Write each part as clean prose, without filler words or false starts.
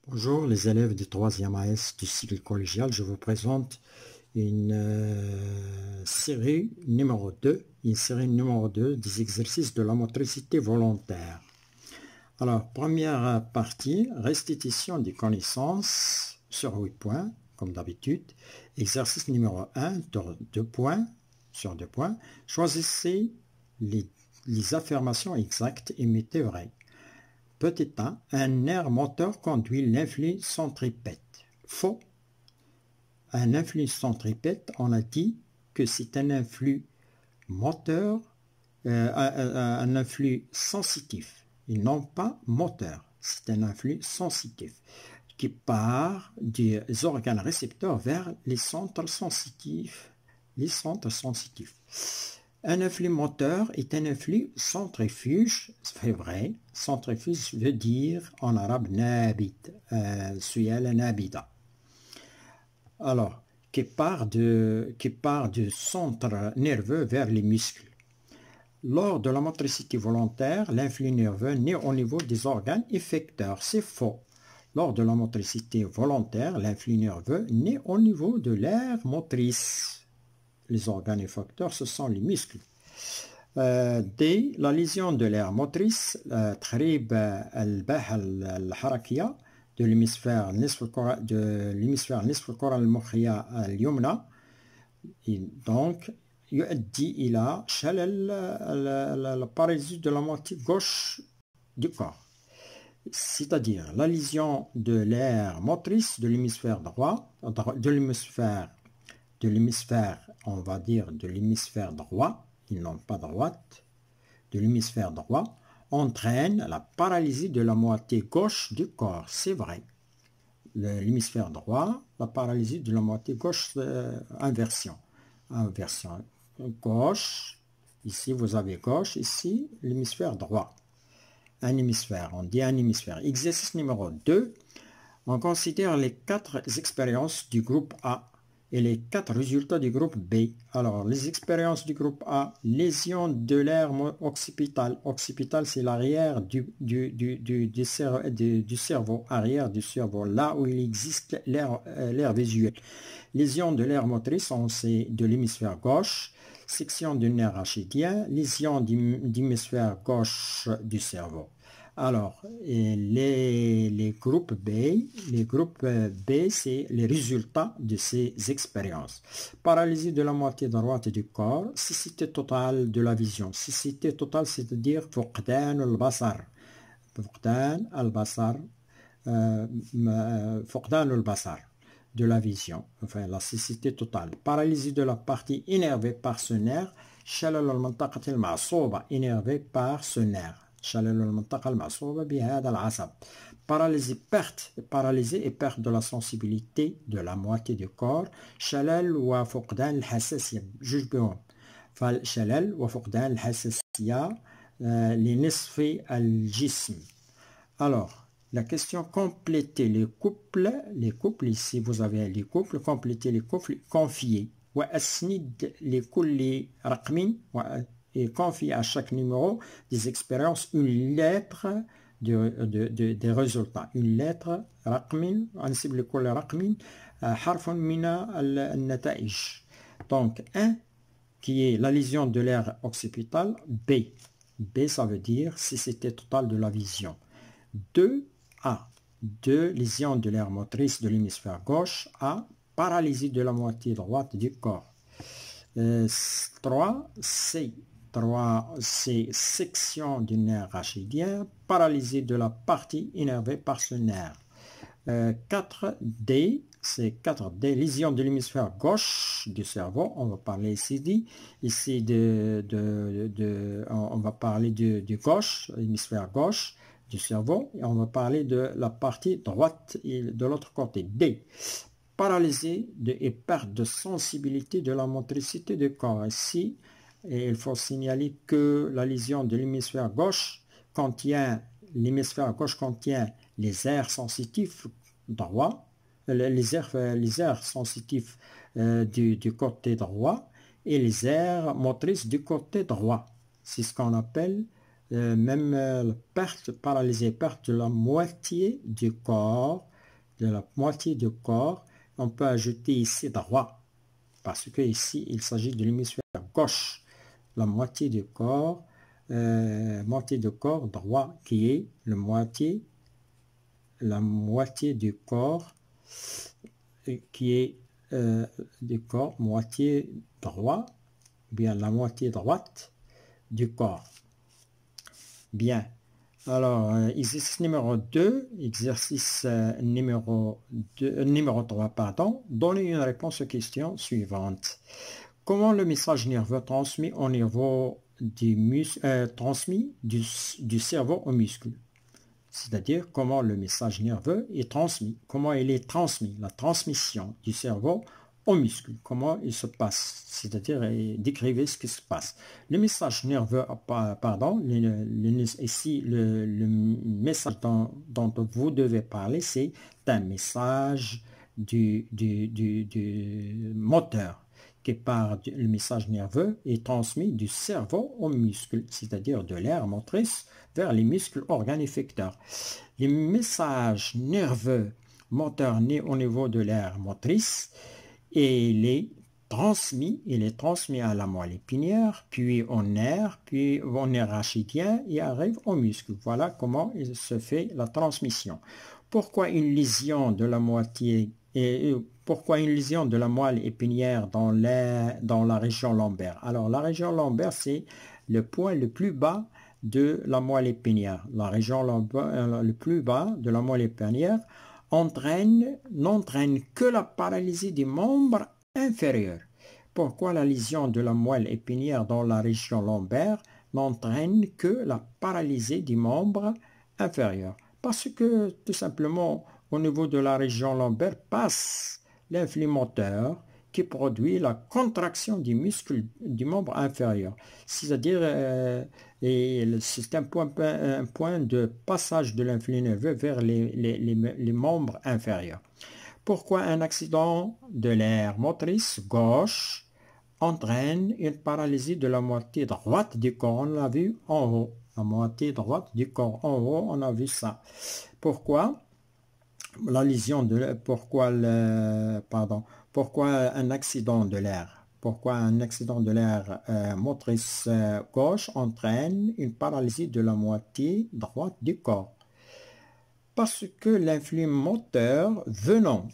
Bonjour les élèves du 3e AS du cycle collégial, je vous présente une série numéro 2, des exercices de la motricité volontaire. Alors, première partie, restitution des connaissances sur 8 points, comme d'habitude. Exercice numéro 1, 2 points, sur 2 points. Choisissez les affirmations exactes et mettez vraies. Petit a, un nerf moteur conduit l'influx centripète. Faux. Un influx centripète, on a dit que c'est un influx moteur, un influx sensitif, et non pas moteur. C'est un influx sensitif qui part des organes récepteurs vers les centres sensitifs. Un influx moteur est un influx centrifuge, c'est vrai. Centrifuge veut dire en arabe nabit, suyal nabida. Alors, qui part du centre nerveux vers les muscles. Lors de la motricité volontaire, l'influx nerveux naît au niveau des organes effecteurs. C'est faux. Lors de la motricité volontaire, l'influx nerveux naît au niveau de l'aire motrice. Les organes effecteurs, ce sont les muscles. D. La lésion de l'aire motrice, تخريب الباحة الحركية de l'hémisphère نصف الكرة المخية اليمنى. Donc, يؤدي إلى شلل la paralysie de la moitié gauche du corps. C'est-à-dire la lésion de l'aire motrice de l'hémisphère droit, on va dire de l'hémisphère droit, et non pas droite, de l'hémisphère droit, entraîne la paralysie de la moitié gauche du corps. C'est vrai. L'hémisphère droit, la paralysie de la moitié gauche, inversion. Gauche, ici vous avez gauche, ici l'hémisphère droit. Un hémisphère, on dit un hémisphère. Exercice numéro 2, on considère les 4 expériences du groupe A et les 4 résultats du groupe B. Alors, les expériences du groupe A, lésion de l'aire occipitale. Occipital, c'est l'arrière du cerveau, arrière du cerveau, là où il existe l'air visuel. Lésion de l'aire motrice, on sait de l'hémisphère gauche. Section du nerf rachidien, lésion d'hémisphère gauche du cerveau. Alors, les groupes B, c'est les résultats de ces expériences. Paralysie de la moitié droite du corps, cécité totale de la vision. Cécité totale, c'est-à-dire فقدان البصر. فقدان البصر de la vision, enfin la cécité totale. Paralysie de la partie énervée par ce nerf, شلل المنطقة المعصوبة, énervée par ce nerf. شلل المنطقة المعصوبة بهذا العصب. Paralysée et perte de la sensibilité de la moitié du corps. شلل وفقدان الحساسية. جوج بهم. فالشلل وفقدان الحساسية لنصف الجسم. Alors, la question, compléter les couples, ici vous avez les couples, compléter les couples, confier. وأسند لكل رقم et confier à chaque numéro des expériences une lettre des résultats. Une lettre رقم أنسب لكل رقم حرف من النتائج. Donc 1 qui est la lésion de l'aire occipitale, B. B ça veut dire cécité totale de la vision. 2 A. 2 lésion de l'aire motrice de l'hémisphère gauche. A. Paralysie de la moitié droite du corps. 3 C. 3 C. Section du nerf rachidien. Paralysie de la partie énervée par ce nerf. 4 D. C'est 4 D. Lésion de l'hémisphère gauche du cerveau. On va parler ici on va parler du gauche, l'hémisphère gauche du cerveau, et on va parler de la partie droite et de l'autre côté. D. Paralysée et perte de sensibilité de la motricité du corps. Ici, et il faut signaler que la lésion de l'hémisphère gauche contient les aires sensitifs droits, les aires sensitifs du côté droit et les aires motrices du côté droit. C'est ce qu'on appelle même perte paralysée, perte de la moitié du corps de la moitié du corps. On peut ajouter ici droit, parce que ici, il s'agit de l'hémisphère gauche. La moitié du corps droit, qui est la moitié du corps, qui est du corps moitié droit, bien la moitié droite du corps. Bien. Alors, exercice numéro 2, exercice numéro 3, pardon. Donnez une réponse aux questions suivantes. Comment le message nerveux transmis au niveau transmis du cerveau au muscle? C'est-à-dire comment le message nerveux est transmis, comment il est transmis, la transmission du cerveau au muscle, comment il se passe, c'est-à-dire décrivez ce qui se passe. Le message nerveux, pardon, ici le message dont vous devez parler, c'est un message du moteur qui part le message nerveux est transmis du cerveau au muscle, c'est-à-dire de l'aire motrice vers les muscles organes effecteurs. Les messages nerveux moteurs nés au niveau de l'aire motrice et il est transmis à la moelle épinière, puis au nerf rachidien et arrive au muscle. Voilà comment il se fait la transmission. Pourquoi une lésion de la moelle épinière dans la région lombaire? Alors, la région lombaire, c'est le point le plus bas de la moelle épinière. La région lombaire, le plus bas de la moelle épinière n'entraîne que la paralysie des membres inférieurs. Pourquoi la lésion de la moelle épinière dans la région lombaire n'entraîne que la paralysie des membres inférieurs? Parce que, tout simplement, au niveau de la région lombaire passe l'influx moteur qui produit la contraction du muscle du membre inférieur. C'est-à-dire, c'est un point de passage de l'influx nerveux vers les membres inférieurs. Pourquoi un accident de l'aire motrice gauche entraîne une paralysie de la moitié droite du corps? On l'a vu en haut. La moitié droite du corps en haut, on a vu ça. Pourquoi la lésion de pourquoi un accident de l'aire? Pourquoi un accident de l'aire motrice gauche entraîne une paralysie de la moitié droite du corps? Parce que l'influx moteur venant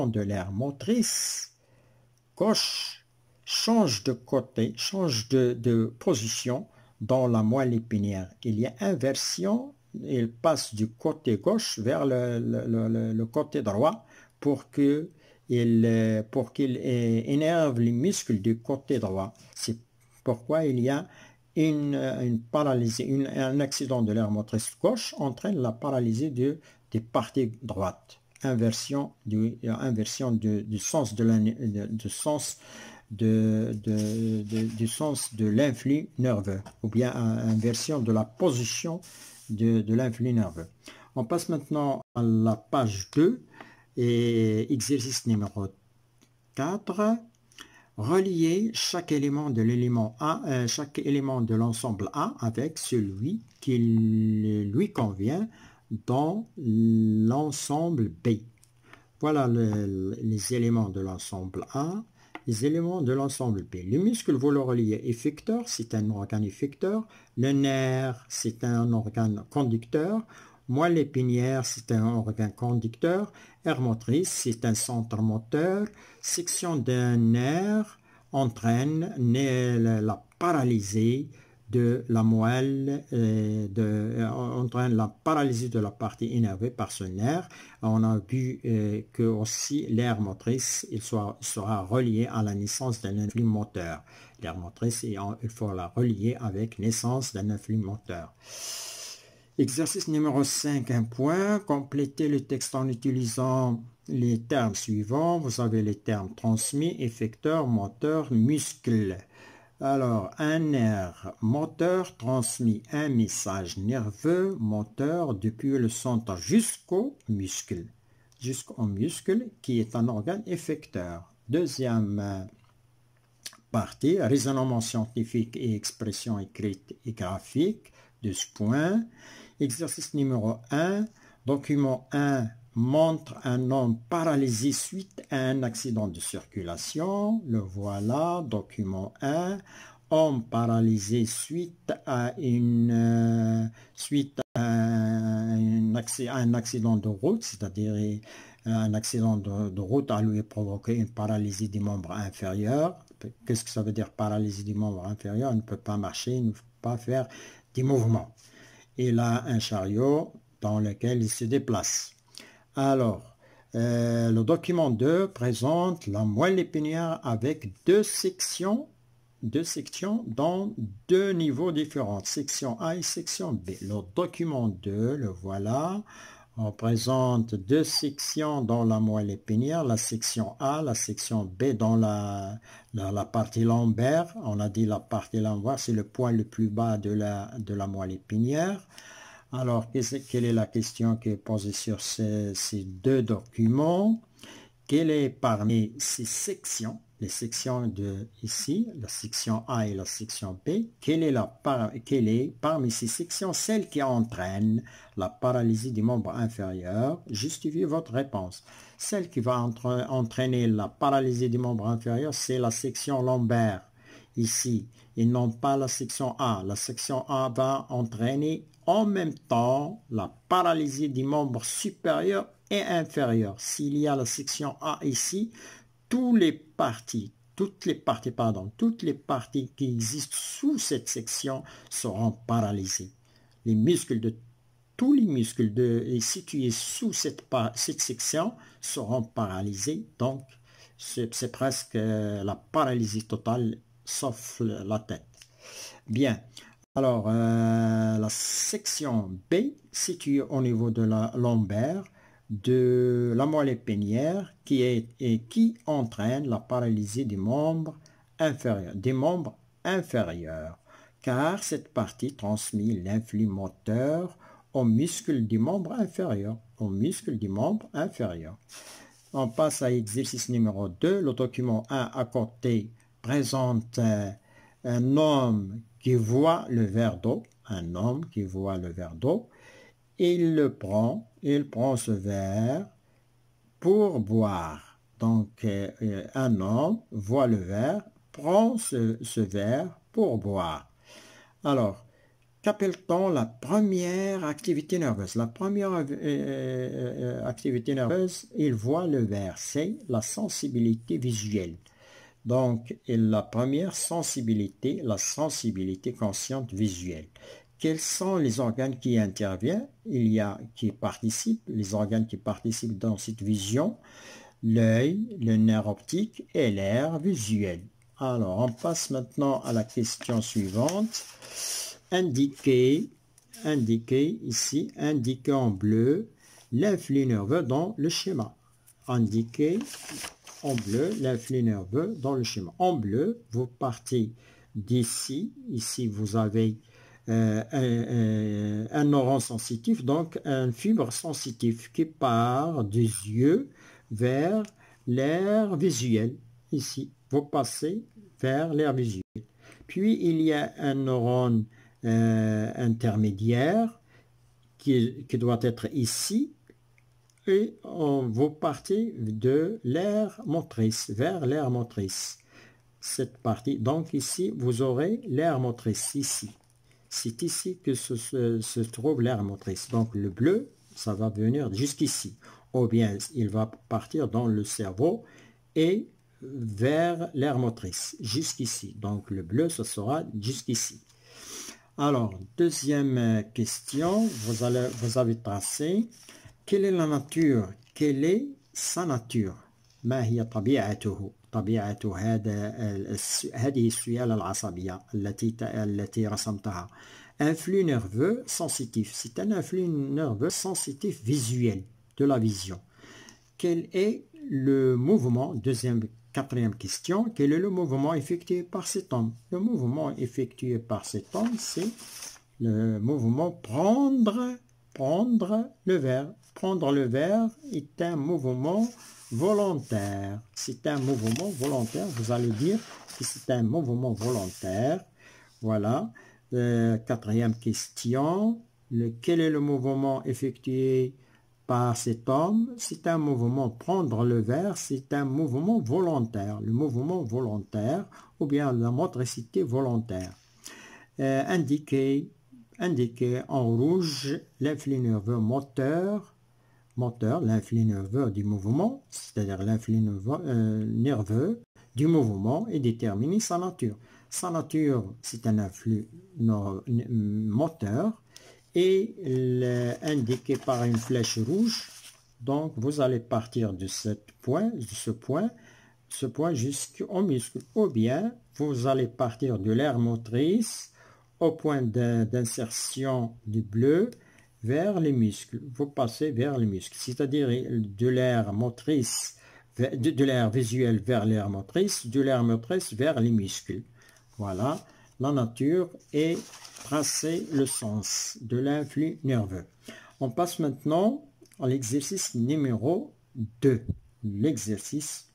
de l'aire motrice gauche change de côté, change de position dans la moelle épinière. Il y a inversion, il passe du côté gauche vers le côté droit pour qu'il énerve les muscles du côté droit. C'est pourquoi il y a une paralysie, un accident de l'aire motrice gauche entraîne la paralysie des parties droites. Inversion du sens de l'influx nerveux, ou bien inversion de la position de l'influx nerveux. On passe maintenant à la page 2 et exercice numéro 4. Relier chaque élément de l'ensemble A avec celui qui lui convient dans l'ensemble B. Voilà les éléments de l'ensemble A, les éléments de l'ensemble B. Le muscle, vous le reliez effecteur, c'est un organe effecteur. Le nerf, c'est un organe conducteur. Moelle épinière, c'est un organe conducteur. Aire motrice, c'est un centre moteur. Section d'un nerf entraîne la paralysie de la moelle, entraîne la paralysie de la partie énervée par ce nerf. On a vu que aussi l'aire motrice sera reliée à la naissance d'un influx moteur. L'aire motrice, il faut la relier avec naissance d'un influx moteur. Exercice numéro 5, un point. Complétez le texte en utilisant les termes suivants. Vous avez les termes transmis, effecteur, moteur, muscle. Alors, un nerf moteur transmet un message nerveux moteur depuis le centre jusqu'au muscle. Jusqu'au muscle qui est un organe effecteur. Deuxième partie, raisonnement scientifique et expression écrite et graphique de ce point. Exercice numéro 1. Document 1 montre un homme paralysé suite à un accident de circulation. Le voilà, document 1. Homme paralysé suite à un accident de route, c'est-à-dire un accident de route a lui provoqué une paralysie des membres inférieurs. Qu'est-ce que ça veut dire paralysie des membres inférieurs? Il ne peut pas marcher, il ne peut pas faire des mouvements. Il a un chariot dans lequel il se déplace. Alors, le document 2 présente la moelle épinière avec deux sections dans deux niveaux différents, section A et section B. Le document 2, le voilà, on présente deux sections dans la moelle épinière, la section A, la section B dans la partie lombaire. On a dit la partie lombaire, c'est le point le plus bas de la moelle épinière. Alors, quelle est la question qui est posée sur ces deux documents? Quelle est parmi ces sections, les sections de ici, la section A et la section B, quelle est parmi ces sections celle qui entraîne la paralysie des membres inférieurs? Justifiez votre réponse. Celle qui va entraîner la paralysie des membres inférieurs, c'est la section lombaire, ici, et non pas la section A. La section A va entraîner en même temps la paralysie des membres supérieurs et inférieurs. S'il y a la section A ici, toutes les parties qui existent sous cette section seront paralysées. Tous les muscles situés sous cette section seront paralysés. Donc, c'est presque la paralysie totale, sauf la tête. Bien. Alors, la section B, située au niveau de la lombaire, de la moelle épinière, qui entraîne la paralysie des membres inférieurs, car cette partie transmet l'influx moteur aux muscles du membre inférieur, On passe à l'exercice numéro 2. Le document 1 à côté présente un homme qui voit le verre d'eau, il prend ce verre pour boire. Donc, un homme voit le verre, prend ce verre pour boire. Alors, qu'appelle-t-on la première activité nerveuse? La première activité nerveuse, il voit le verre, c'est la sensibilité visuelle. Donc, la première sensibilité, la sensibilité consciente visuelle. Quels sont les organes qui interviennent? Les organes qui participent dans cette vision, l'œil, le nerf optique et l'air visuel. Alors, on passe maintenant à la question suivante. Indiquez ici, indiquez en bleu l'influx nerveux dans le schéma. Indiquez en bleu l'influx nerveux dans le schéma. En bleu, vous partez d'ici. Ici, vous avez un neurone sensitif, donc un fibre sensitif qui part des yeux vers l'air visuel. Ici, vous passez vers l'air visuel. Puis, il y a un neurone intermédiaire qui doit être ici. Et vous partez de l'aire motrice vers l'aire motrice. Cette partie, donc ici, vous aurez l'aire motrice ici. C'est ici que se trouve l'aire motrice. Donc le bleu, ça va venir jusqu'ici. Ou bien, il va partir dans le cerveau et vers l'aire motrice, jusqu'ici. Donc le bleu, ce sera jusqu'ici. Alors, deuxième question, vous avez tracé. Quelle est la nature? Quelle est sa nature؟ ما هي طبيعته؟ طبيعة هذه السيالة العصبية التي رسمتها. Un flux nerveux sensitif. C'est un influx nerveux sensitif visuel, de la vision. Quel est le mouvement? Quatrième question. Quel est le mouvement effectué par cet homme? Le mouvement effectué par cet homme, c'est le mouvement prendre le verre. Prendre le verre est un mouvement volontaire. C'est un mouvement volontaire. Vous allez dire que c'est un mouvement volontaire. Voilà. Quatrième question. Quel est le mouvement effectué par cet homme, c'est un mouvement, prendre le verre, c'est un mouvement volontaire, le mouvement volontaire ou bien la motricité volontaire. Indiquer en rouge l'influx nerveux moteur, l'influx nerveux du mouvement, c'est-à-dire l'influx nerveux du mouvement et déterminer sa nature. Sa nature, c'est un influx moteur et indiqué par une flèche rouge. Donc, vous allez partir de ce point jusqu'au muscle. Ou bien, vous allez partir de l'aire motrice au point d'insertion du bleu vers les muscles. Vous passez vers les muscles, c'est-à-dire de l'aire motrice, de l'aire visuelle vers l'aire motrice, de l'aire motrice vers les muscles. Voilà, la nature est tracée, le sens de l'influx nerveux. On passe maintenant à l'exercice numéro 2. L'exercice,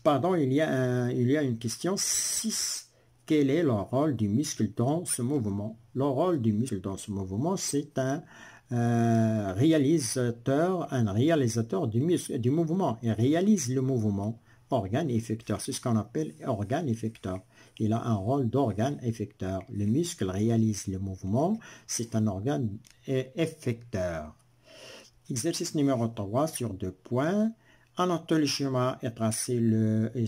pardon, il y a une question 6. Quel est le rôle du muscle dans ce mouvement? Le rôle du muscle dans ce mouvement, c'est un réalisateur du mouvement. Il réalise le mouvement, organe effecteur. C'est ce qu'on appelle organe effecteur. Il a un rôle d'organe effecteur. Le muscle réalise le mouvement, c'est un organe effecteur. Exercice numéro 3 sur 2 points. Annotez le schéma et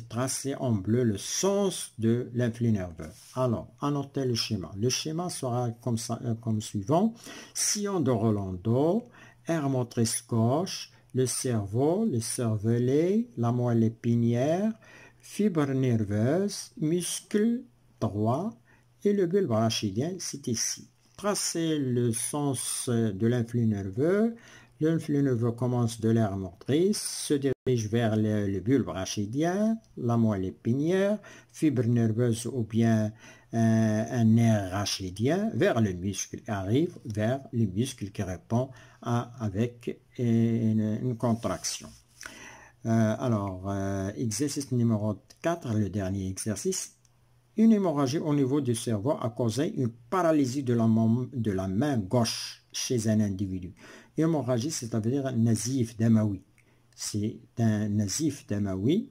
tracez en bleu le sens de l'influx nerveux. Alors, annotez le schéma. Le schéma sera comme suivant. Sillon de Rolando, aire motrice gauche, le cerveau, le cervelet, la moelle épinière, fibre nerveuse, muscle droit et le bulbe rachidien, c'est ici. Tracez le sens de l'influx nerveux. L'influx nerveux commence de l'aire motrice, se dirige vers le bulbe rachidien, la moelle épinière, fibre nerveuse ou bien un nerf rachidien vers le muscle et arrive vers le muscle qui répond avec une contraction. Exercice numéro 4, le dernier exercice. Une hémorragie au niveau du cerveau a causé une paralysie de la main gauche chez un individu. Hémorragie, c'est-à-dire nazif damawi. C'est un nazif damawi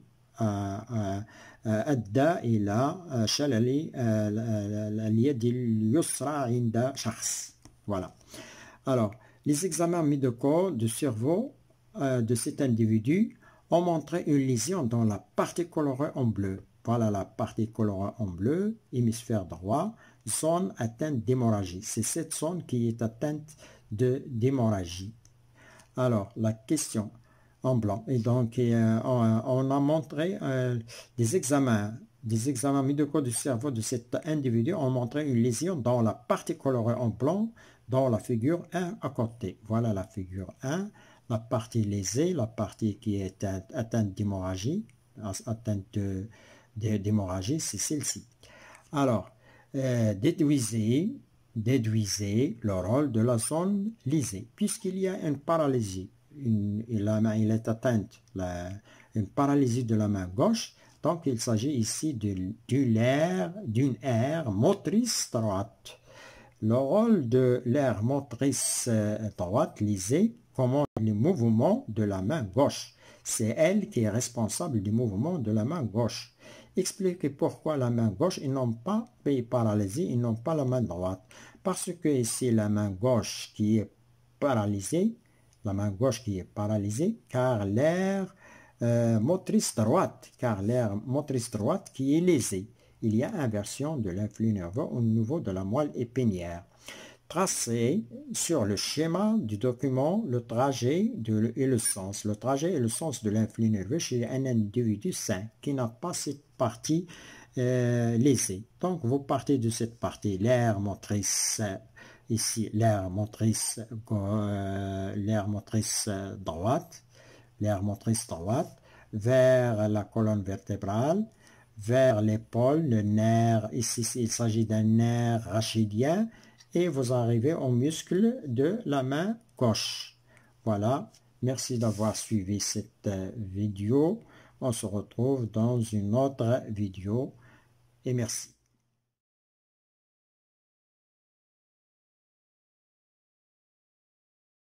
أدى إلى شلل اليد اليسرى عند شخص. Voilà. Alors, les examens médicaux du cerveau de cet individu ont montré une lésion dans la partie colorée en bleu. Voilà la partie colorée en bleu, hémisphère droit, zone atteinte d'hémorragie. C'est cette zone qui est atteinte d'hémorragie. Alors, la question en blanc. Et donc, on a montré des examens médicaux du cerveau de cet individu ont montré une lésion dans la partie colorée en blanc, dans la figure 1 à côté. Voilà la figure 1, la partie lésée, la partie qui est atteinte d'hémorragie, d'hémorragie, c'est celle-ci. Alors, déduisez le rôle de la zone lésée, puisqu'il y a une paralysie. Il est atteinte une paralysie de la main gauche, donc il s'agit ici d'une aire motrice droite. Le rôle de l'aire motrice droite lésée commande le mouvement de la main gauche. C'est elle qui est responsable du mouvement de la main gauche. Expliquez pourquoi la main gauche et non pas paralysée et non pas la main droite. Parce que ici la main gauche qui est paralysée, car l'aire motrice droite qui est lésée. Il y a inversion de l'influx nerveux au niveau de la moelle épinière. Tracez sur le schéma du document le trajet et le sens. Le trajet et le sens de l'influx nerveux chez un individu sain qui n'a pas cette partie lésée. Donc vous partez de cette partie, l'aire motrice ici, l'aire motrice droite, vers la colonne vertébrale, vers l'épaule, le nerf, ici il s'agit d'un nerf rachidien, et vous arrivez au muscle de la main gauche. Voilà, merci d'avoir suivi cette vidéo. On se retrouve dans une autre vidéo et merci.